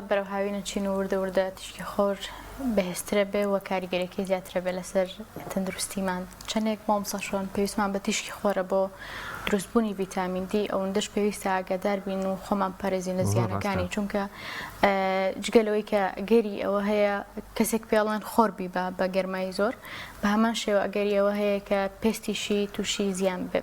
بەرەو هاوینە چین و وردە وردە تشکی خۆر بەهێزترە بێ و کاریگەریەکەی زیاترە بێ لەسەر تەندروستیمان. چەندێک مامۆستاشۆن پێویستمان بە تشکی خۆرە بۆ دروستبوونی ڤیتامین دی ئەوەندەش پێویستە ئاگادار بین و خۆمان پارێزین لە زیانەکانی، چونکە جگەلەوەی کە گەری ئەوە هەیە کەسێک پێڵێن خۆر بی بە گەرمایی زۆر، بە هەمان شێوە ئەگەری ئەوە هەیە کە پێستیشی تووشی زیان بێ.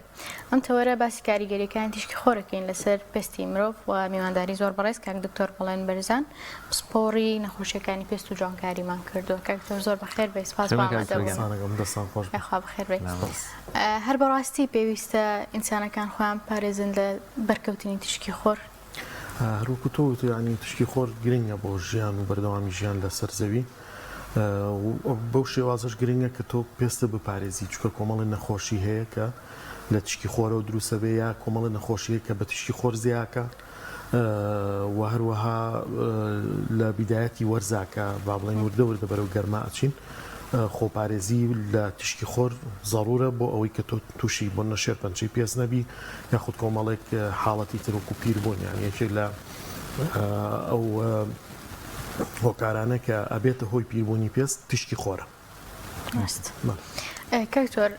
ئەم تەوەرە باسی کاریگەریەکانی تشکی خۆرەکەین لەسەر پێستی مرۆڤ و میوانداری زۆر بەڕێز کاک دکتۆر بەڵێن بەرزان پسپۆڕی نەخۆشیەکانی پێست و جوانکاریمان کردووە. کاک دکتۆر زۆر بەخێر بێ، سپاس بۆ ئامادەبوون. خوا بەخێر بێ. هەر بەڕاستی پێویستە ئینسانەکان خۆیان پارێزن لە بەرکەوتنی تشکی خۆر؟ هەروەکو تۆ ینی تشکی خۆر گرنگە بۆ ژیان و بەردەوامی ژیان لەسەر زەوی. بەو شێوازش گرنگە کە تۆ پێستە بپارێزی، چکە کۆمەڵی نەخۆشی هەیە کە لە تشکی خۆرەوە دروستە بێ، یا کۆمەڵی نەخۆشیەیە کە بە تشکی خۆر زیاکە و هەروەها لە بیدایەتی وەرزاکە با بڵێن وردە وردە بەرەو گەرما ئەچین. خۆپارێزی لە تشکی خۆر ضرورە بۆ ئەوەی کە تۆ تووشی بۆ نەشێر پەنچەی پێست نەبی، یاخود کۆمەڵێک حاڵەتی ترۆک و پیربوون، یان یەکێک لە ئەو هۆکارانە کە ئەبێتە هۆی پیربوونی پێست تشکی خۆرە. کاکتۆر،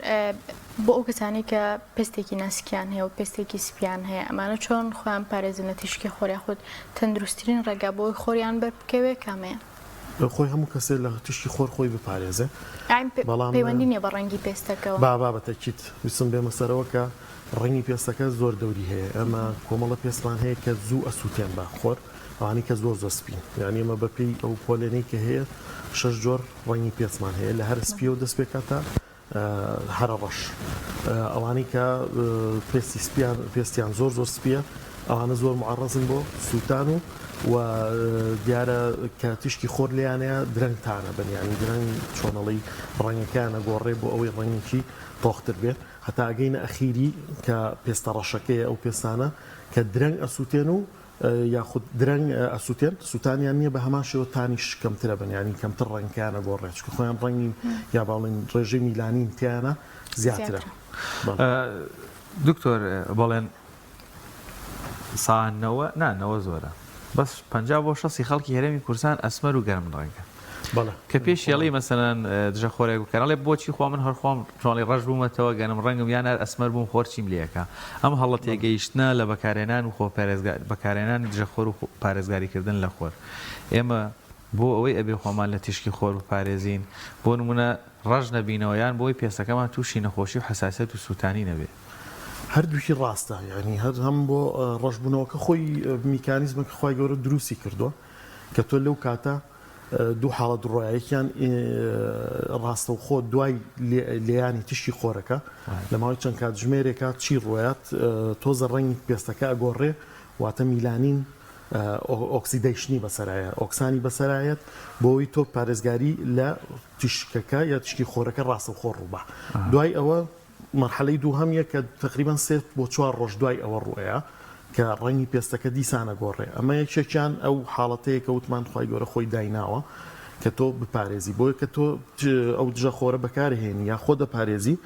بۆ ئەو کەسانی کە پێستێکی ناسکیان هەیە و پێستێکی سپیان هەیە، ئەمانە چۆن خۆیان پارێزن لە تشکی خۆر، یاخود تەندروستترین ڕێگا بۆی خۆریان بەربکەوێ کامەیە؟ خۆی هەموو کەسێ لە تشکی خۆر خۆی بپارێزێ، بەڵام پەیوەندی نییە بە ڕەنگی پێستەکەەوە. بابەتەکیت ویسم بێمە سەرەوە کە ڕەنگی پێستەکە زۆر دەوری هەیە. ئەمە کۆمەڵە پێستمان هەیە کە زوو ئەسووتێن بە خۆر، ئەوانی کە زۆر زەسپین، یعنی ئەمە بەپێی ئەو پۆلێنەی کە هەیە 6 جۆر ڕەنگی پێستمان هەیە، لە هەر سپیە و دەست پێکاتە هەرە ڕەش. ئەوانی کە پێستیان زۆر سپیە، ئەوانە زۆر معڕەزن بۆ سووتان و دیارە کە تشکی خۆر لیانەیە درەنگتانە بنیانی درەنگ چۆنەڵی ڕەنگەکانە گۆڕێ بۆ ئەوەی ڕەنگێکی تۆختر بێت، هەتا ئەگەینە ئەخیری کە پێستە ڕەشەکەیە ئەو پێستانە کە درەنگ ئەسووتێن و یاخود درەنگ ئەسووتێن، سووتانیان نییە بە هەمان شێوە تانیش کەمترە بنیانی کەمتر ڕەنگەکانە گۆڕێت، چکە خۆیان ڕەنگی یا باڵێن ڕێژەی میلانین تیانە زیاترە. دکتۆر بەڵێن ساانەوە نانەوە زۆرە، بەس 50 بۆ 60 خەڵکی هەرێمی کوردستان ئەسمەر و گەرم ڕەنگە کە پێش یەڵی مەسەلەن دژە خۆرێک بکەنەڵێ بۆچی خوا من هەرخۆم چۆنی ڕەش بوومەتەوە گەرم ڕەنگم یان هەر ئەسمەر بووم خۆرچیم لێەکە. ئەم هەڵە تێگەیشتنە لە بەکارێنان و بەکارێنانی دژە خۆر و پارێزگاریکردن لە خۆر. ئێمە بۆ ئەوەی ئەبێ خۆمان لە تشکی خۆر و پارێزین، بۆ نمونە ڕەش نەبینەوەیان بۆی پێستەکەمان تووشی نەخۆشی و حساسیت و سووتانی نەبێ. هەردووکی ڕاستە، یعنی هەر هەم بۆ ڕەشبوونەوەکە خۆی میکانیزمەکە خۆی گەورە دروستی کردووە کە تۆ لەو کاتە دوو حاڵەت ڕۆیەکیان ڕاستە و خۆ دوای لێیانی تشکی خۆرەکە لە ماوەی چەند کات ژمێرێکات چی ڕۆیات تۆزە ڕەنگی پێستەکە ئەگۆڕێ، واتە میلانین ئۆکسیدەیشنی بەسەرایە، ئۆکسانی بەسەرایەت بۆەوەی تۆ پارێزگاری لە تشکەکە یا تشکی خۆرەکە ڕاستە خۆ ڕووبە. دوای ئەوە مەرحەلەی دووهەمیە کە تقریبان 3 بۆ 4 ڕۆژ دوای ئەوە ڕووەیە کە ڕەنگی پێستەکە دیسانە گۆڕێ. ئەمە یەکێکیان ئەو حاڵەتەیە کە وتمان خی گەورە خۆی دایناوە کە تۆ بپارێزی، بۆیە کە تۆ ئەو دژە خۆرە بەکارهێنی یا خۆ دەپارێزی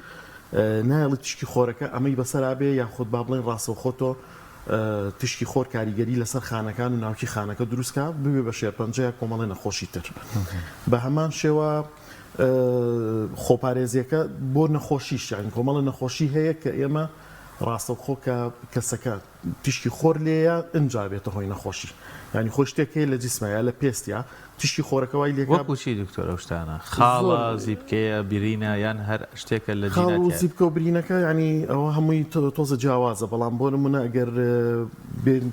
نایڵی تشکی خۆرەکە ئەمەی بەسەرابێ یا خۆت با بڵێن ڕاستە خۆ تۆ تشکی خۆر کاریگەری لەسەر خانەکان و ناوکی خانەکە دروستکە ببێ بە شێرپەنجەیە کۆمەڵی نەخۆشی تر. بە هەمان شێوە خۆپارێزیەکە بۆ نەخۆشیش یان کۆمەڵە نەخۆشی هەیە کە ئێمە ڕاستەوخۆ کە کەسەکە تشکی خۆر لێیە ئەنجا بێتە هۆی نەخۆشی، ینی خۆ شتێکەیە لە جسمەیە لە پێستیا تشکی خۆرەکە وای لێک وەکوچی دکتۆرە شتانە خاڵە زیبکەیە برینە یان هەر شتێکە لە جینەکە زیبکە و برینەکە، ینی ئەوە هەمووی تۆزە جیاوازە، بەڵام بۆ نمونە ئەگەر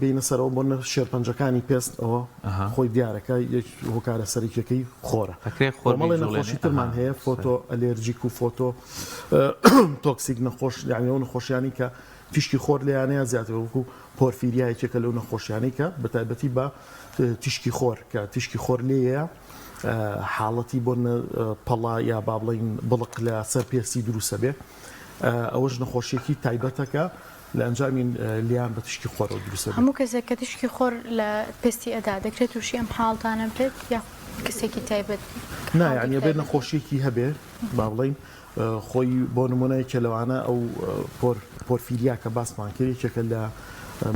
بینە سەرەوە بۆ شێرپەنجەکانی پێست ئەوە خۆی دیارەکە هۆکارە سەرکیەکەی خۆرە. کۆمەڵی نەخۆشی ترمان هەیە، فۆتۆ ئەلێرجیک و فۆتۆ تۆکسیک نەخۆش، یعنی ئەو نەخۆشیانی کە تشکی خۆر لێیانەیە زیاتر وەکو پۆرفیریایەکێکە لەو نەخۆشیانەی کە بەتایبەتی بە تشکی خۆر کە تشکی خۆر لێیە حاڵەتی بۆ پەڵا یا با بڵێن بڵق لە سەر پێستی دروستە بێ، ئەوەش نەخۆشیێکی تایبەتەکە لە ئەنجامین لیان بە تشکی خۆر دروستە. هەموو کەسێک کە تشکی خۆر لە پێستی ئەدا دەکرێت تووشی ئەم حاڵتانە بێت یا کەسێکی تایبەت نایانی بێت نەخۆشیێکی هەبێ با بڵێن خۆی بۆ نمونەیە کە لەوانە ئەو پۆرفیریا کە باسمان کرد یەکێکە لە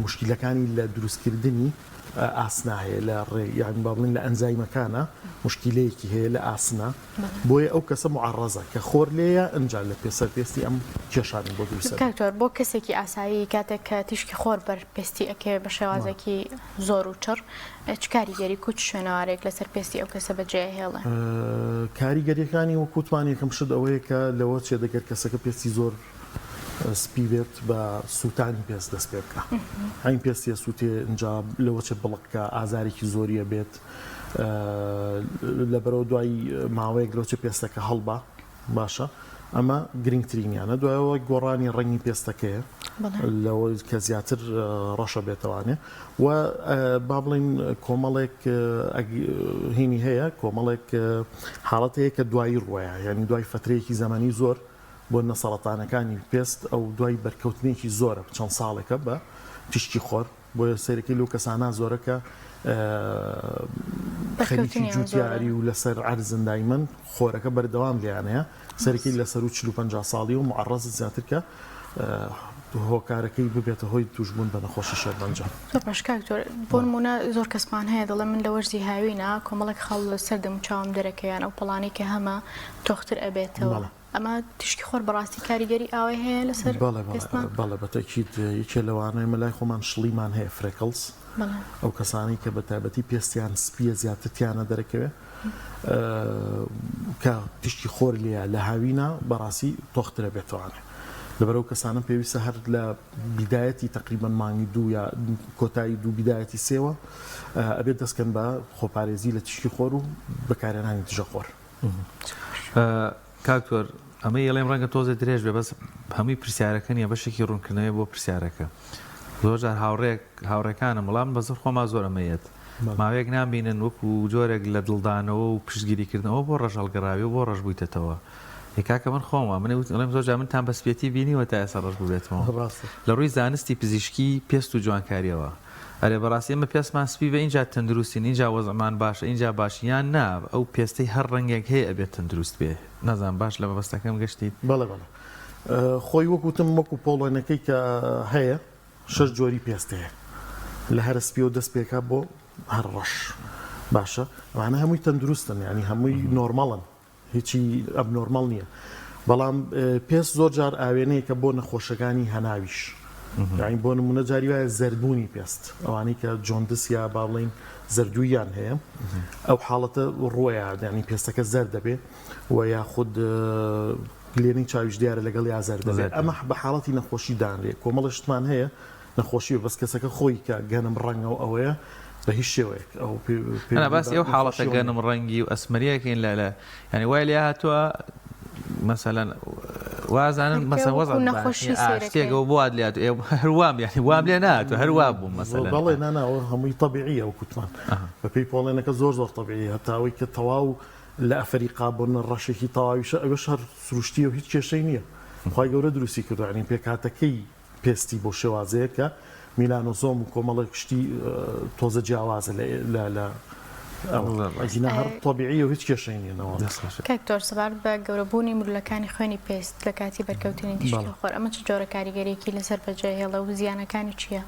مشکلەکانی لە دروستکردنی ئاسنا هەیە لە ڕێ یان با بڵین لە ئەنزایمەکانە مشکلەیەکی هەیە لە ئاسنا بۆیە ئەو کەسە معڕەزە کە خۆر لێیە ئەنج لە پێستی ئەم کێشانی بۆ دروست کاکتۆر بۆ کەسێکی ئاسایی کاتێک کە تیشکی خۆر بەرپێستی ئەکێ بە شێوازێکی زۆر و چڕ چ کاریگەری کوچ شوێنەوارێک لەسەر پێستی ئەو کەسە بەجێ هێڵە کاریگەریەکانی وەکوتمان یەکەم شت ئەوەیە کە لەوە چێ دەگەر کەسەکە پێستی زۆر سپی بێت بە سووتانی پێست دەست پێ بکە ئەین پێستیە سووتێ اینجا لەوە چێ بڵکە ئازارێکی زۆریە بێت لەبەرەوە دوای ماوەیەک لەوچە پێستەکە هەڵبا باشە ئەمە گرنگترینیانە دوایەوە گۆڕانی ڕەنگی پێستەکەیە لەوە کە زیاتر ڕەشە بێتەوانێ و با بڵین کۆمەڵێک هینی هەیە کۆمەڵێک حاڵەت هەیە کە دوایی ڕوایە یعنی دوای فترەیەکی زەمانی زۆر بۆ نەسەڵەتانەکانی پێست ئەو دوای بەرکەوتنێکی زۆرە چەند ساڵێکە بە تیشکی خۆر بۆ سەرەکەی لەو کەسانە زۆرەکە خەریکی جوتیاری و لەسەر عەرزن دایمەن خۆرەکە بەردەوام لێیانەیە سەرەکەی لەسەر و 40-50 ساڵی و معڕەز زیاتر کە هۆکارەکەی ببێتە هۆی توشبوون بە نەخۆشی شەربەنجە. کاکتۆر بۆ نمونە زۆر کەسمان هەیە دەڵێ من لە وەرزی هاوینە کۆمەڵێک خەڵ لەسەر دەم و چاوم دەرەکەیان ئەو پەڵانی کە هەمە تۆختر ئەبێتەوە. ئەمە تشکی خۆر بەڕاستی کاریگەری ئاوای هەیە لەسەر بەڵێ بەتەکیید یەکێ لەوانەیە مەلای خۆمان شڵیمان هەیە فرێکڵز ئەو کەسانی کە بە تایبەتی پێستیان سپیە زیاترتیانە دەرەکەوێت کە تشتی خۆر لێە لە هاوینە بەڕاستی تۆخترە بێتوانێت لەبەرەو کەسانە پێویستە هەر لە بیدایەتی تقریبا مانگی دوو یا کۆتایی دوو بیدایەتی سێوە ئەبێت دەستکەن بە خۆپارێزی لە تشتی خۆر و بەکارهێنانی دژە خۆر. کاکتۆر ئەمە یەڵێم ڕەنگە تۆزە درێژ بێ بەس هەمووی پرسیارەکە نیە بەشێکی ڕوونکردنەوەی بۆ پرسیارەکە زۆرجار هاوڕێکانم وەڵام بەزر خۆما زۆر ئەمەیەت ماوەیەک نامبینن وەکو جۆرێک لە دڵدانەوە و پشتگیریکردنەوە بۆ ڕەژەڵگەڕاوی و بۆ ڕەش بوویتەوە یکاکە من خۆمە منڵێم زۆرجار من تان بەسپێتی بینیوە تا ئێستا ڕەش ببێتەوە لە ڕووی زانستی پزیشکی پێست و جوانکاریەوە ئەرێ بەڕاستی ئەمە پێستمان سپی بە اینجا تەندروستین اینجا وەزەمان باشە اینجا باشیان نا ئەو پێستەی هەر ڕەنگێک هەیە ئەبێت تەندروست بێ نازان باش لە مەبەستەکەم گەشتیت بەڵێ خۆی وەکوتم وەکو پۆڵێنەکەی کە هەیە 6 جۆری پێست هەیە لە هەر سپی و دەست پێکا بۆ هەر ڕەش باشە ئەوانە هەمووی تەندروستن ینی هەمووی نۆرماڵن هیچی ئەبنۆرماڵ نییە بەڵام پێست زۆر جار ئاوێنەیە کە بۆ نەخۆشەکانی هەناویش یعنی بۆ نمونە جاری وایە زەردبوونی پێست ئەوانەی کە جۆندس یا با بڵین زەردوویان هەیە ئەو حاڵەتە ڕۆیە ینی پێستەکە زەر دەبێت و یاخود لێنەی چاویش دیارە لەگەڵ یا زەر دەبێت ئەمە بە حاڵەتی نەخۆشی دانرێ کۆمەڵە شتمان هەیە نەخۆشی بەس کەسەکە خۆی کە گەنم ڕەنگە و ئەوەیە بە هیچ شێوەیەک ئەو باسی ئەو حاڵەتە گەنم ڕەنگی و ئەسمەریەکەین لە ینی وای لێ هاتووە مەسەلەن وازانن مەسەن وەزانشتێکەوە بۆ لات هەروام یعنی وام لێ ناتوە هەروە بووم مەسەلەن بەڵێ ناناوە هەمووی تەبیعیە و کوتمان بە پێی پۆڵێنەکە زۆر تەبیعی هەتاوەی کە تەواو لە ئەفریقا بۆن ڕەشێکی تەواویشە ئەوەش هەر سروشتی و هیچ کێشەی نییە خی گەورە دروستی کردو ینی پێکاتەکەی پێستی بۆ شێوازەیە کە میلانۆزۆم و کۆمەڵێک شتی تۆزە جیاوازە لە ئەجینە هەر تۆبیعی و هیچ کێشەی نیەوە. کاکتۆر سەبارەت بە گەورەبوونی ملوولەکانی خوێنی پێست لە کاتی بەرکەوتنی تیشکی خۆر ئەمە چ جۆرە کاریگەریەکی لەسەر بەجێهێڵە و زیانەکانی چییە؟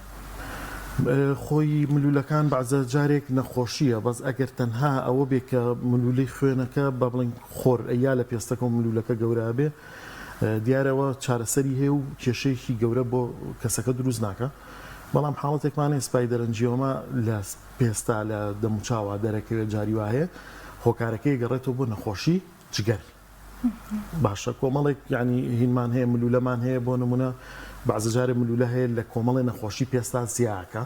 خۆی ملوولەکان بەعزە جارێک نەخۆشیە بەس ئەگەر تەنها ئەوە بێ کە ملوولەی خوێنەکە بە بڵین خۆر ئەیا لە پێستەکە و ملوولەکە گەورە بێ دیارەوە چارەسەری هەیە و کێشەیەکی گەورە بۆ کەسەکە دروست ناکە بەڵام حاڵەتێکمانێ سپای دەرەنجیۆمە لە پێستا لە دەموچاوە دەرەکەوێت جاری وا هەیە هۆکارەکەی گەڕێتەوە بۆ نەخۆشی جگەر باشە کۆمەڵێک ینی هینمان هەیە ملوولەمان هەیە بۆ نمونە بەعزە جارێ ملوولە هەیە لە کۆمەڵی نەخۆشی پێستا زیاکە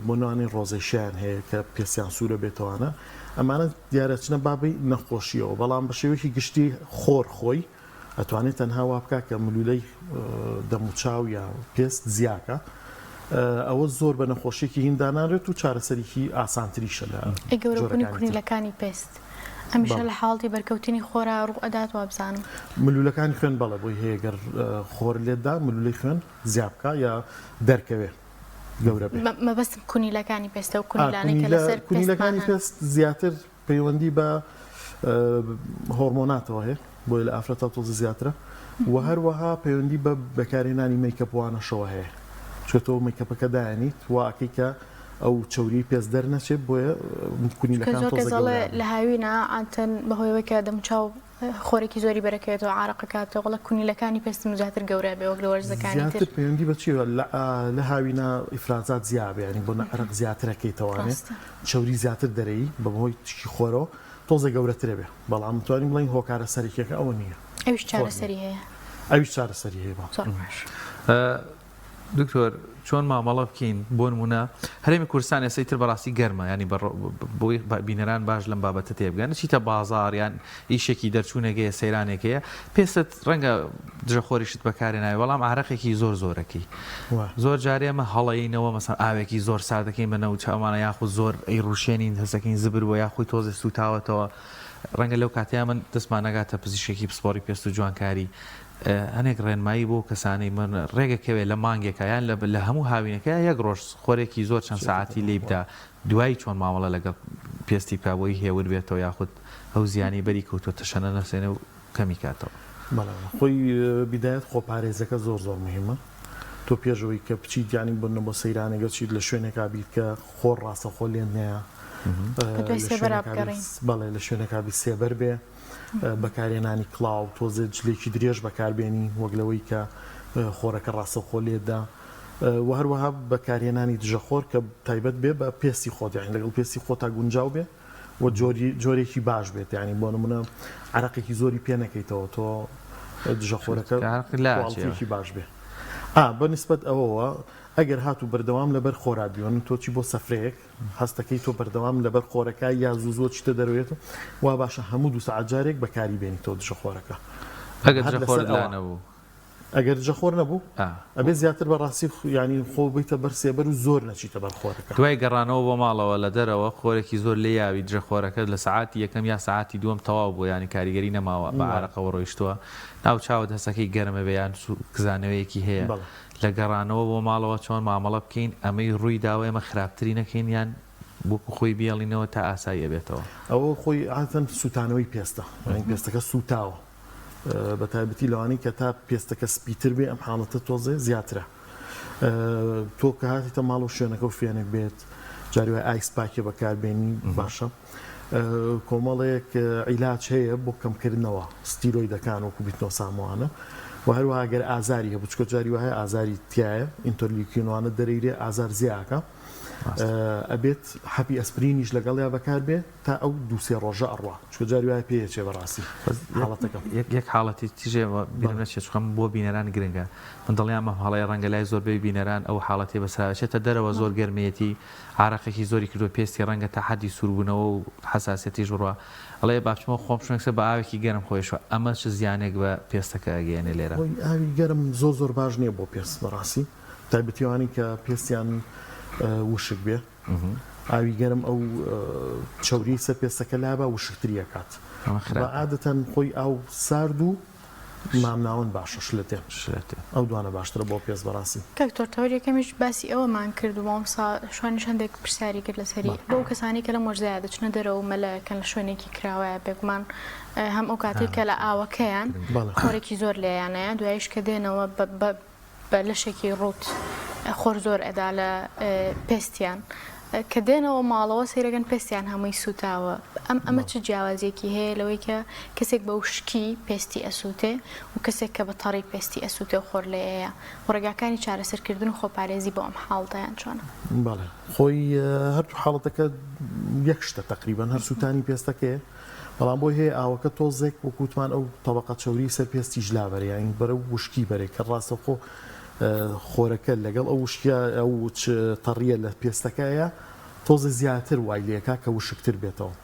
بۆ نوانی ڕۆزەشیان هەیە کە پێستیان سوورە بێتەوانە ئەمانە دیارەچنە بابی نەخۆشیەوە بەڵام بە شێوەیەکی گشتی خۆر خۆی ئەتوانێت تەنها وا بکە کە ملوولەی دەموچاو یا پێست زیاکە ئەوە زۆر بە نەخۆشیێکی هیندانارێت و چارەسەرێکی ئاسانتریشە لە گەورەبوونی کورنیلەکانی پێست ئەمیشە لە حاڵی بەرکەوتنی خۆرا ڕوو ئەدات وا بزانم ملوولەکانی خوێن بەڵێ بۆی هەیە گەر خۆر لێدا ملوولەی خوێن زیابکە یا دەرکەوێ گەورە بێت مەبەستم کونیلەکانی پێستە و کونیلانەی کە لەسەر کونیلەکانی پێست زیاتر پەیوەندی بە هۆرمۆناتەوە هەیە بۆی لە ئافرەتا تۆزە زیاترە و هەروەها پەیوەندی بە بەکارهێنانی مەیکەپوانەشەوە هەیە چێتەوە مەیکەپەکە دایانیت واکەی کە ئەو چوری پێست دەرنەچێت بۆیە کونیلەکان تۆزەڵێ لە هاوینە ئاتەن بەهۆیەوەیکە دەموچاو خۆرێکی زۆری بەرەکەوێتەوە عارەقەکاتەوە وڵە کونیلەکانی پێستم زیاتر گەورە بێ وەک لە وەرزەکانی تر پەیوەندی بەچیوە لە هاوینە ئیفرازات زیابێ ینی بۆ عرق زیاترەکەیتەوانێت چوری زیاتر دەرەی بەهۆی تشکی خۆرەوە تۆزە گەورەترە بێ بەڵام توانین بڵین هۆکارە سەرێکەکە ئەوە نییە ئەوش چارەسەری هەیە ئەوش چارەسەری هەیە دکتۆر چۆن مامەڵە بکەین بۆ نمونە هەرێمی کوردستان ئێستا تر بەڕاستی گەرمە ینی بۆی بینەران باش لەم بابەتە تێبگەن چیتە بازار یان ئیشێکی دەرچوونێکەیە سەیرانێکەیە پێستت ڕەنگە دژەخۆریشت بەکارێناوی بەڵام عارەقێکی زۆرەکەی زۆر جارێ ئەمە هەڵەیینەوە مەسەڵەن ئاوێکی زۆر سارد دەکەین بە نەوچە ئەمانە یاخود زۆر ئەی ڕوشێنین هەستەکەین زبر بۆ یاخۆی تۆزە سوتاوەتەوە ڕەنگە لەو کاتەیە من دەستمان نەگاتە پزیشێکی پسپۆری پێست و جوانکاری هەنێک ڕێنمایی بۆ کەسانی من ڕێگەکەوێ لە مانگێکە یان لە هەموو هاوینەکە یەک ڕۆژ خۆرێکی زۆر چەند ساعتی لێ بدا دوایی چۆن مامەڵە لەگەڵ پێستی پابۆی هێور بێتەوە یاخود ئەو زیانی بەری کەوتۆ تەشەنە نەسێنە و کەمی کاتەوە خۆی بیدایەت خۆپارێزەکە زۆر مهمە تۆ پێشەوەی کە بچیت ینی بنە بۆ سەیرانێکە چیت لە شوێنێکا بیت کە خۆر ڕاستە خۆ لێن نەیە بەڵێ لە شوێنێکا بی سێبەر بێ بەکارێنانی کلااو تۆزێ جلێکی درێژ بەکاربێنی وەک لەوەی کە خۆرەکە ڕاستە خۆ لێدا و هەروەها بەکارێنانی دژەخۆر کە تایبەت بێ بە پێستی خۆت یانی لەگەڵ پێستی خۆتا گونجاو بێ و جۆرێکی باش بێت ینی بۆ نمونە عرەقێکی زۆری پێ نەکەیتەوە تۆ دژەخۆرەکەی باش بێ بەنسبەت ئەوەوە ئەگەر هاتو بەردەوام لەبەر خۆرابیۆن تۆچی بۆ سەفرەیەک هەستەکەی تۆ بەردەوام لەبەر خۆرەکە یا زوو چتە دەروێت وا باشە هەموو 2 ساعت جارێک بەکاری بێنی تۆ دژەخۆرەکە ئەگەر دژەخۆر نەبوو ئەبێ زیاتر بەڕاستی ینی خۆ بیتە بەر سێبەر و زۆر نەچیتە بەر خۆرەکە دوای گەڕانەوە بۆ ماڵەوە لە دەرەوە خۆرێکی زۆر لێ یاوی دژەخۆرەکە لە سعاتی یەکەم یا سعاتی دووەم تەواو بۆ ینی کاریگەری نەماوە بە عارەقەوە ڕۆیشتووە ناو چاوت هەستەکەی گەرمە بێ یان کزانەوەیەکی هەیە لە گەڕانەوە بۆ ماڵەوە چۆن مامەڵە بکەین ئەمەی ڕووی داوە ئێمە خراپتری نەکەین یان بۆکو خۆی بیاڵینەوە تا ئاسایی بێتەوە ئەوە خۆی ئاتەن سوتانەوەی پێستە پێستەکە سوتاوە بە تایبەتی لەوانەی کە تا پێستەکە سپیتر بێ ئەم حاڵەتە تۆزێ زیاترە تۆ کە هاتیتە ماڵ و شوێنەکە و فێنێک بێت جاریوای ئایسپاکێ بەکاربێنی باشە کۆمەڵەیەک عیلاج هەیە بۆ کەمکردنەوە ستیرۆیدەکان وەکو بیتنەوە ساموانە و هەروەها گەر ئازاری هەبوو چکە جاری وایە ئازاری تایە ئینتەرلیوکینوانە دەرەیرێ ئازار زیاکە ئەبێت حەپی ئەسپرینیش لەگەڵیا بەکار بێ تا ئەو 2-3 ڕۆژە ئەڕوا چکە جاری وایە پێیەچێ بەڕاستی یەک حاڵەتی تیژێ بیرم نەچێت چکەم بۆ بینەران گرنگە من دڵیان مە هەڵەی ڕەنگە لای زۆربەی بینەران ئەو حاڵەتی بەسراوێتە دەرەوە زۆر گەرمێتی عارەقێکی زۆری کردو پێستی ڕەنگە تا حەدی سووربوونەوە و حساسەتیش بڕوە ئەڵێ باشمە خۆم شوێنکسە بە ئاوێکی گەرم خۆیشەوە ئەمە چ زیانێک بە پێستەکە ئەگەیەنێ لێرە ئاوی گەرم زۆر باش نییە بۆ پێست بەڕاستی تایبەتیوانی کە پێستیان وشک بێ ئاوی گەرم ئەو چوری سەر پێستەکە لابە وشکتری ئەکات عادەتەن خۆی ئاو سارد و مامناون باشە شلێتێ ئەو دوانە باشترە بۆ پێست بەڕاستی کاکتۆر یەکەمیش باسی ئەوەمان کرد و مامۆستا شوانی هەندێک پرسیاری کرد لەسەری بۆ کەسانی کە لە مۆژدایە دەچنە دەرەوە مەلەکەن لە شوێنێکی کراوایە بێگومان هەم ئەو کاتێک کە لە ئاوەکەیان خۆرێکی زۆر لێیانەیە دوایش کە دێنەوە بە لەشێکی ڕوت خۆر زۆر ئەدا لە پێستیان کە دێنەوە ماڵەوە سەیرەگەن پێستیان هەمووی سوتاوە ئەمە چ جیاوازیەکی هەیە لەوەی کە کەسێک بە وشکی پێستی ئەسووتێ و کەسێک کە بە تەڕی پێستی ئەسووتێ و خۆر لێیە و ڕێگاکانی چارەسەرکردن و خۆپارێزی بۆ ئەم حاڵەتەیان چۆنە بەڵێ خۆی هەردوو حاڵەتەکە یەک شتە تقریبان هەر سووتانی پێستەکەیە بەڵام بۆی هەیە ئاوەکە تۆزێک وەکوتمان ئەو تەبەقە چەوری سەر پێستی ژلابەرە یانی بەرە وشکی بەرێ کە ڕاستەخۆ خۆرەکە لەگەڵ ئەو وشکە ئەو تەڕیە لە پێستەکەیە تۆزە زیاتر وای لێکا کە وشکتر بێتەوە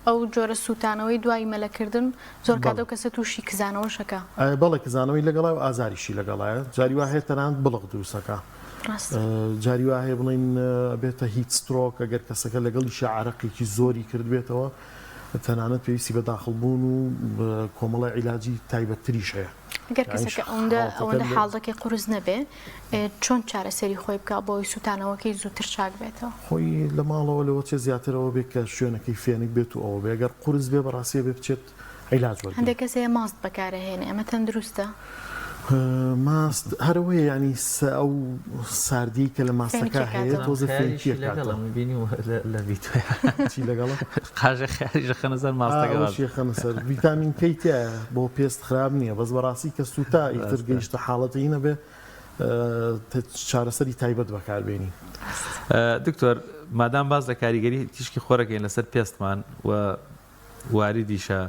ئەو جۆرە سووتانەوەی دوای مەلەکردن زۆر کاتەوە کەسە تووشی کزانەوە شەکە بەڵێ کزانەوەی لەگەڵا و ئازاریشی لەگەڵایە جاری وا هەیە تەنان بڵق دروستەکە جاری وا هەیە بڵین بێتە هیت سترۆک ئەگەر کەسەکە لەگەڵیشی عارەقێکی زۆری کرد بێتەوە تەنانەت پێویستی بە داخڵبوون و کۆمەڵی عیلاجی تایبەتتریش هەیە ئەگەر کەسەکە ئەوەندە حاڵەکەی قورس نەبێ چۆن چارەسەری خۆی بکە بۆی سووتانەوەکەی زووتر چاک بێتەوە خۆی لە ماڵەوە لەوە چێ زیاترەوە بێت کە شوێنەکەی فێنێک بێت و ئەوە بێ ئەگەر قورس بێ بەڕاستی بێ بچێت عیلاج وەرگێت هەندێک کەسەیە ماست بەکارەهێنێ ئەمە تەندروستە ماست هەروەیە ینی ئەو ساردی کە لە ماستەکە هەیە تۆزە فێنکیە بینی لە چی لەگەڵە قاژە خیاریژە خەنەسەر ماستەکە خەنەسەر ڤیتامین کەی تایە بۆ پێست خراپ نییە بەس بەڕاستی کە سوتا ئیتر گەیشتە حاڵەتی نەبێ چارەسەری تایبەت بەکاربێنی. دکتۆر مادام باز لە کاریگەری تیشکی خۆرەکەین لەسەر پێستمان و واریدیشە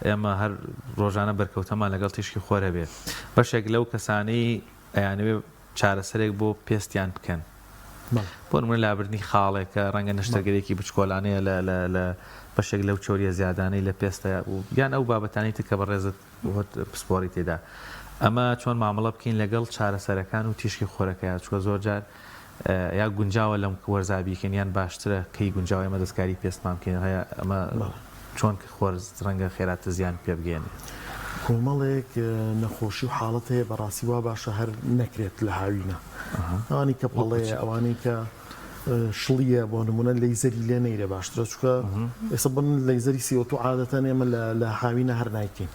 ئێمە هەر ڕۆژانە بەرکەوتەمان لەگەڵ تیشکی خۆرە بێت بەشێک لەو کەسانەی ئەیانەوێ چارەسەرێک بۆ پێستیان بکەن بۆ نمونە لابردنی خاڵێکە ڕەنگە نەشتەرگەرێکی بچکۆلانەیە لە بەشێک لەو چۆریە زیادانەی لە پێستە یان ئەو بابەتانی تر کە بەڕێزت پسپۆری تێدا ئەمە چۆن مامەڵە بکەین لەگەڵ چارەسەرەکان و تیشکی خۆرەکەیە چوە زۆر جار یا گونجاوە لەم وەرزابیکەن یان باشترە کەی گونجاوی ئەمە دەستکاری پێستمان بکەین هەیە ئەمە چۆن خۆرز ڕەنگە خێراتە زیان پێ بگەێنێ. کۆمەڵێک نەخۆشی و حاڵەت هەیە بەڕاستی وا باشە هەر نەکرێت لە هاوینە ئەوانی کە پەڵەیە ئەوانەی کە شڵیە بۆ نمونە لەیزەری لێ نەیرە باشترە چکە ئێستا بن لەیزەری سیۆتو عادەتەن ئێمە لە هاوینە هەر نایکەین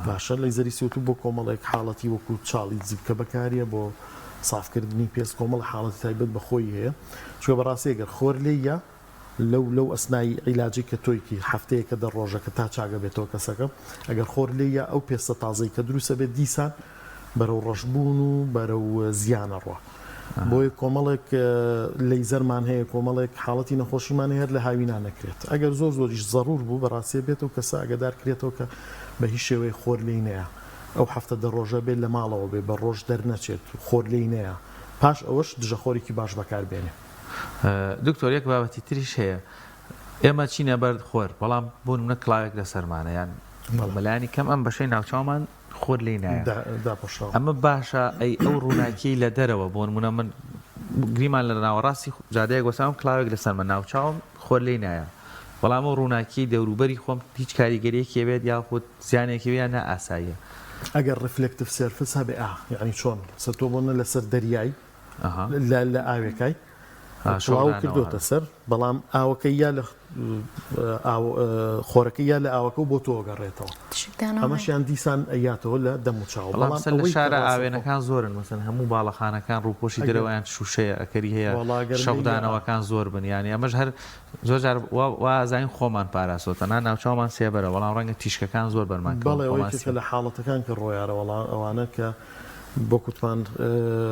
باشە لەیزەری سیۆتو بۆ کۆمەڵێک حاڵەتی وەکو چاڵی جیبکە بەکارە بۆ صافکردنی پێست کۆمەڵ حاڵەتی تایبەت بەخۆی هەیە چکە بەڕاستی ئەگەر خۆر لێیە لەو ئەسنایی عیلاجی کە تۆیکی هەفتەیەکە دە ڕۆژەکە تا چاگە بێتەوە کەسەکە ئەگەر خۆر لێیە ئەو پێستە تازەی کە دروستە بێت دیسان بەرەو ڕەشبوون و بەرەو زیانە ڕوە بۆی کۆمەڵێک لەیزەرمان هەیە کۆمەڵێک حاڵەتی نەخۆشیمان هەیە لە هاوینان نەکرێت ئەگەر زۆر زۆریش ضرور بوو بەڕاستی بێتەوە کەسە ئەگەدار کرێتەوە کە بە هیچ شێوەیە خۆر لێی نەیە ئەو هەفتە دە ڕۆژە بێت لە ماڵەوە بێ بە ڕۆژ دەرنەچێت خۆر لێی نەیە پاش ئەوەش دژەخۆرێکی باش بەکاربێنێ. دکتۆر یەک بابەتی تریش هەیە ئێمە چینە بەرد خۆر بەڵام بۆ نمونە کڵاوێک لە سەرمانە یان مەلایانی کەم ئەم بەشەی ناوچاومان خۆر لێی نایە ئەمە باشە ئەی ئەو ڕووناکی لە دەرەوە بۆ نمونە من گریمان لە ناوەڕاستی جادەیەک وەسام کڵاوێک لە سەرمە ناوچاوم خۆر لێی نایە بەڵام ئەو ڕووناکی دەوروبەری خۆم هیچ کاریگەریەکی بێت یاخود زیانێکی بێت نە ئاساییە ئەگەر ڕفلکتیف سێرفس هەبێ یعنی چۆن سەتۆ بۆنە لەسەر دەریایی لە ئاوێکای شڵاو کردوتە سەر بەڵام ئاوەکەی یا لە خۆرەکەی یا لە ئاوەکە و بۆ تۆ گەڕێتەوە ئەمەشیان دیسان ئەیاتەوە لە دەموچاو لە شارە ئاوێنەکان زۆرن مەسەن هەموو باڵەخانەکان ڕووپۆشی درەوەیان شوشەیە ئەکەری هەیە شەودانەوەکان زۆر بن ینی ئەمەش هەر زۆر جار وازین خۆمان پاراسۆتەنا ناوچاومان سێبەرە بەڵام ڕەنگە تیشکەکان زۆر بەرمان بەڵێ لە حاڵەتەکان کە ڕۆیارە ئەوانە کە بۆ کوتمان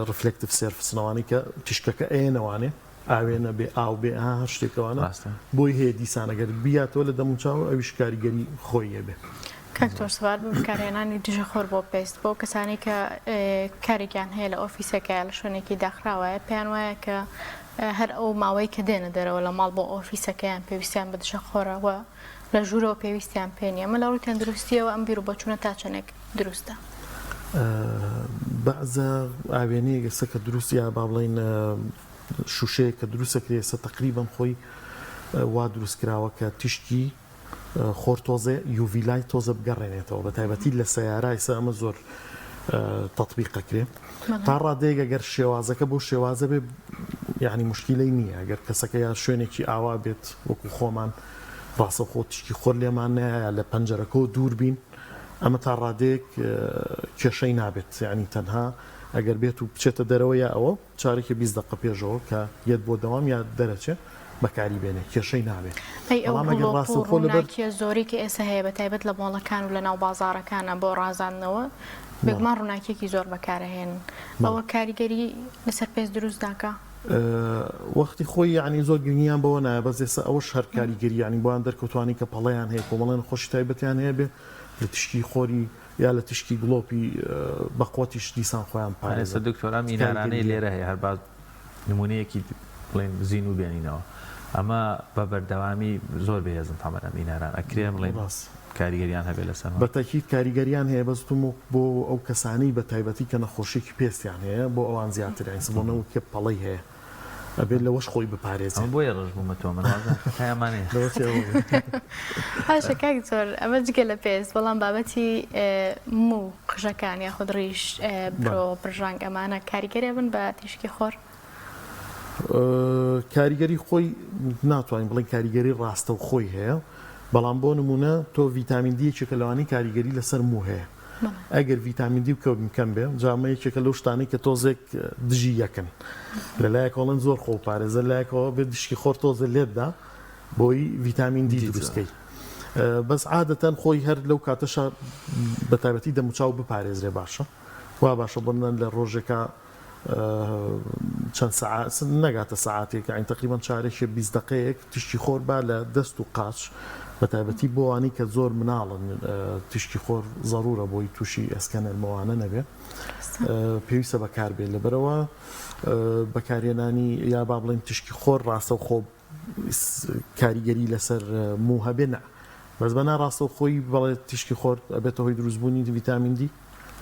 ڕفلکتیف سێرفسنەوانی کە تیشکەکە ئێنەوانێ ئاوێنە بێ ئاو بێ هەر شتێکەوەنە بۆی هەیە دیسانەگەر بیاتەوە لە دەموچاو ئەویش کاریگەری خۆیە بێ. کاکتۆر سوار بکارێنانی دژەخۆر بۆ پێست بۆ کەسانی کە کارێکیان هەیە لە ئۆفیسەکە لە شوێنێکی داخراوایە پێیان وایە کە هەر ئەو ماوەی کە دێنە دەرەوە لە ماڵ بۆ ئۆفیسەکەیان پێویستیان بە دژەخۆرەوە لە ژوورەوە پێویستیان پێنیە ئەمە لە ڕووی تەندروستیەوە ئەم بیر و بۆچوونە تا چەندێک دروستە. بەعزە ئاوێنەیە گەسە کە دروستیا با بڵین شوشەیە کە دروستەکرێسە تقریبان خۆی وا دروستکراوە کە تیشکی خۆر تۆزێ یوڤیلای تۆزە بگەڕێنێتەوە بە تایبەتی لە سەیارایسە ئەمە زۆر تەطبیقەکرێ تا ڕادەیەک ئەگەر شێوازەکە بۆ شێوازە بێ یعنی مشکیلەی نییە ئەگەر کەسەکە یا شوێنێکی ئاوا بێت وەکو خۆمان ڕاستە خۆ تیشکی خۆر لێمان نایە لە پەنجەرەکە و دوور بین ئەمە تا ڕادەیەک کێشەی نابێت یعنی تەنها ئەگەر بێت و بچێتە دەرەوە یا ئەوە چارێکی 20 دقیقە پێشەوە کە یەت بۆ دەوام یا دەرەچێت بەکاری بێنێ کێشەی نابێت. ڕووناکیە زۆری کە ئێستا هەیە بە تایبەت لە مۆڵەکان و لە ناو بازاڕەکانە بۆ ڕازاندنەوە بێگومان ڕووناکیەکی زۆر بەکارهێنن ئەوە کاریگەری لەسەر پێست دروست داکە وەختی خۆی یعنی زۆر گرنگیان بەوە نایە بەس ئێستا ئەوەش هەر کاریگەری ینی بۆیان دەرکەوتوانی کە پەڵەیان هەیە کۆمەڵێن خۆشی تایبەتیان هەیە بێ لە تشکی خۆری یا لە تشکی گڵۆپی بەقوەتیش دیسان خۆیان پارێزە دکتۆرا مینارانەی لێرە هەیە هەر باز نمونەیەکی بڵێن زین و بێنینەوە ئەمە بە بەردەوامی زۆر بەهێزن تەمەنە میناران ئەکرێ بڵێن کاریگەریان هەبێ لەسەر بەتەکیید کاریگەریان هەیە بەستم بۆ ئەو کەسانی بە تایبەتی کە نەخۆشیێکی پێستیان هەیە بۆ ئەوان زیاترین بۆنەوە کێ پەڵەی هەیە ئەبێت لەوەش خۆی بپارێزن بۆیە ڕژ بوومەتەوە منمانێ هاشە کاک زۆر ئەمە جگە لە پێست بەڵام بابەتی مو قژەکان یاخود ڕیش برۆ پرژانگ ئەمانە کاریگەری بن بە تیشکی خۆر کاریگەری خۆی ناتوانین بڵێن کاریگەری ڕاستە و خۆی هەیە بەڵام بۆ نمونە تۆ ڤیتامین دیەکێکە لەوانی کاریگەری لەسەر مو هەیە ئەگەر ڤیتامین دی و کەم بێ جامە یەکێکە لەو شتانەی کە تۆزێک دژی یەکەن لەلایەکەڵەن زۆر خۆپارێزە لایەکەوە بێ دشکی خۆر تۆزە لێتدا بۆی ڤیتامین دی دروستکەی بەس عادەتەن خۆی هەر لەو کاتەشە بە تایبەتی دەموچاو بپارێزرێ باشە وا باشە بۆنە لە ڕۆژێکە چەند ساعات نەگاتە ساعاتێک عین تقریبان چارێکی 20 دقەیەک تشتی خۆر با لە دەست و قاچ بە تایبەتی بۆ ئەوانەی کە زۆر مناڵن تشتی خۆر ضرورە بۆی تووشی ئەسکەنەرمەوانە نەبێ پێویستە بەکاربێت لەبەرەوە بەکارهێنانی یا با بڵێن تشکی خۆر ڕاستە و خۆ کاریگەری لەسەر مو هەبێ نە بەس بە ناڕاستە و خۆی بەڵێ تشکی خۆر ئەبێتە هۆی دروستبوونی ڤیتامین دی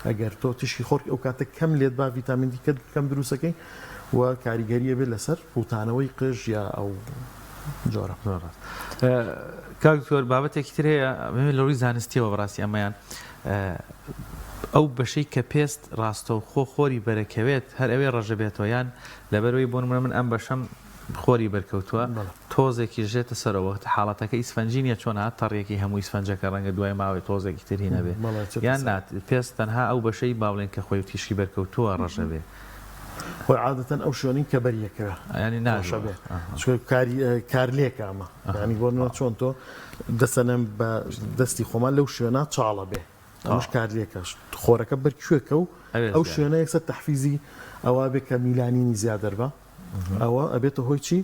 ئەگەر تۆ تشکی خۆر ئەو کاتە کەم لێت با ڤیتامین دی کەم دروستەکەی و کاریگەریە بێت لەسەر فوتانەوەی قژ یا ئەو جۆرە کاکتۆر بابەتێکی تر هەیە لەڕووی زانستیەوە بەڕاستی ئەمەیان ئەو بەشەی کە پێست ڕاستە و خۆری بەرەکەوێت هەر ئەوێ ڕەژە بێتەوە یان لەبەرەوەی بۆ نمونە من ئەم بەشەم خۆری بەرکەوتووە تۆزێکی ژێتە سەرەوە حاڵەتەکە ئیسفەنجینیە چۆن تەڕێکی هەموو ئیسفەنجەکە ڕەنگە دوای ماوەی تۆزێکی تری نەبێ یان نات پێست تەنها ئەو بەشەی باڵێن کە خۆی تیشکی بەرکەوتووە ڕەژە بێ خۆی عادەتەن ئەو شوێنی کە بەریەکە ینی ناشە بێ کارلێکە ئەمە ینی بۆ چۆن تۆ دەسەنم بە دەستی خۆمان لەو شوێنە چاڵە بێ ئەمەش کارلێکە خۆرەکە بەرکوێکە و ئەو شوێنە یەکسەر تەحفیزی ئەوە بێ کە میلانینی زیادر بە ئەوە ئەبێتە هۆی چی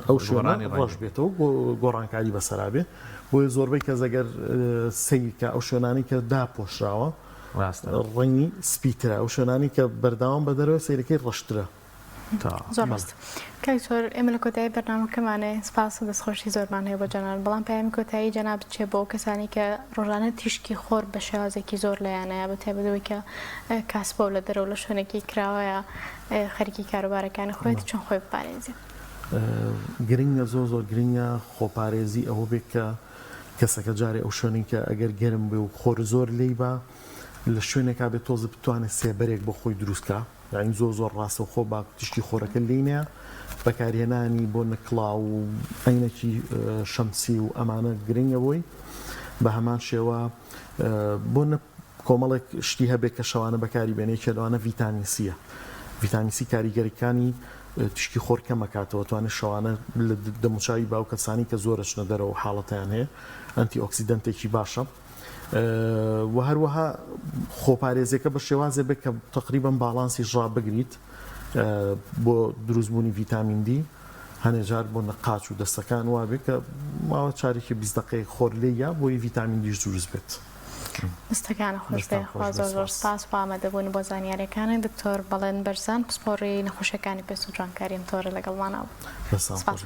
ئەو شوێنانی ڕۆژ بێتەوە بۆ گۆڕانکاری بەسەرا بێ بۆی زۆربەی کە زەگەر سەیکە ئەو شوێنانی کە داپۆشراوە ڕەنگی سپیترە ئەو شوێنانی کە بەرداوام بە دەرەوە سیرەکەی ڕەشترە زۆر ڕاست کاکتۆر ئێمە لە کۆتایی بەرنامەکەمانێ سپاس و دەستخۆشی زۆرمان هەیە بۆ جەناب بەڵام پەیامی کۆتایی جەناب بچێ بۆ کەسانی کە ڕۆژانە تیشکی خۆر بە شێوازێکی زۆر لەیانەیە بە تایبەتەوەی کە کاسبە لە دەرەوە لە شوێنێکی کراوەیە خەریکی کاروبارەکانی خۆیت چۆن خۆی بپارێزێت گرنگە زۆر گرنگە خۆپارێزی ئەوە بێت کە کەسەکە جارێ ئەو شوێنی کە ئەگەر گەرم بێ و خۆر زۆر لی بە لە شوێنێکا بێت تۆزە بتوانێت سێبەرێک بۆ خۆی دروستکە یعنی زۆر ڕاستە و خۆ با تشتی خۆرەکە لینە بەکارهێنانی بۆ نەکڵاو و عینەکی شەمسی و ئەمانە گرنگە بۆی بە هەمان شێوە بۆ کۆمەڵێک شتی هەبێت کە شەوانە بەکاری بێنێ کێلوانە ڤیتامین سیە ڤیتامین سی کاریگەریەکانی تشکی خۆر کەمەکاتەوە توانێت شەوانە لە دەموچاوی باو کەسانی کە زۆرەچنە دەرەوە حاڵەتیان هەیە ئەنتی ئۆکسیدەنتێکی باشە و هەروەها خۆپارێزەکە بە شێوازێ بێت کە تقریبان باڵانسی ژا بگریت بۆ دروستبوونی ڤیتامین دی هەنێجار بۆ نەقاچ و دەستەکان وا بێت کە ماوە چارێکی 20 دقەیەک خۆر لێیە بۆی ڤیتامین دیش دروست بێت دەستەکانە خۆش بێ زۆر سپاس بۆ ئامادەبوون بۆ زانیاریەکانی دکتۆر بەڵێن بەرزان پسپۆڕی نەخۆشیەکانی پێست و جوانکاری ئەم تۆڕە لەگەڵمانەوە سپاس